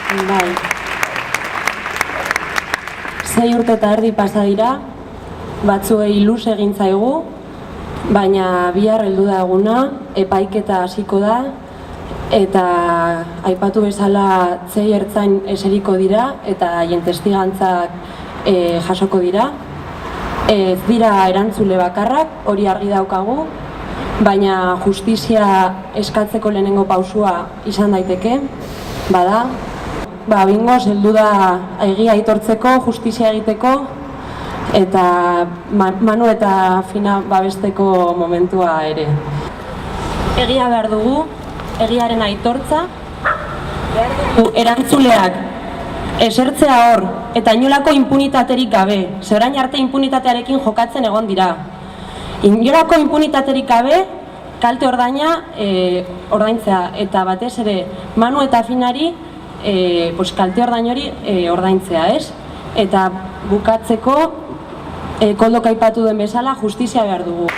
Bai. 6 urte eta erdi pasa dira, batzuei luz egin zaigu, baina bihar heldu da eguna, epaiketa hasiko da, eta aipatu bezala 6 ertzain eseriko dira eta haien testigantzak jasoko dira. Ez dira erantzule bakarrak, hori argi daukagu, baina justizia eskatzeko lehenengo pausua izan daiteke, bada. Bingoz heldu da egia aitortzeko, justizia egiteko, eta Manu eta Fina babesteko momentua ere. Egia behar dugu, egiaren aitortza, erantzuleak esertzea hor, eta inolako inpunitaterik gabe, ze orain arte impunitatearekin jokatzen egon dira. Inolako impunitaterik gabe, kalte ordaina ordaintzea, eta batez ere Manu eta Finari kalte ordain hori ordaintzea, ez? Eta bukatzeko, Koldok aipatu den bezala, justizia behar dugu.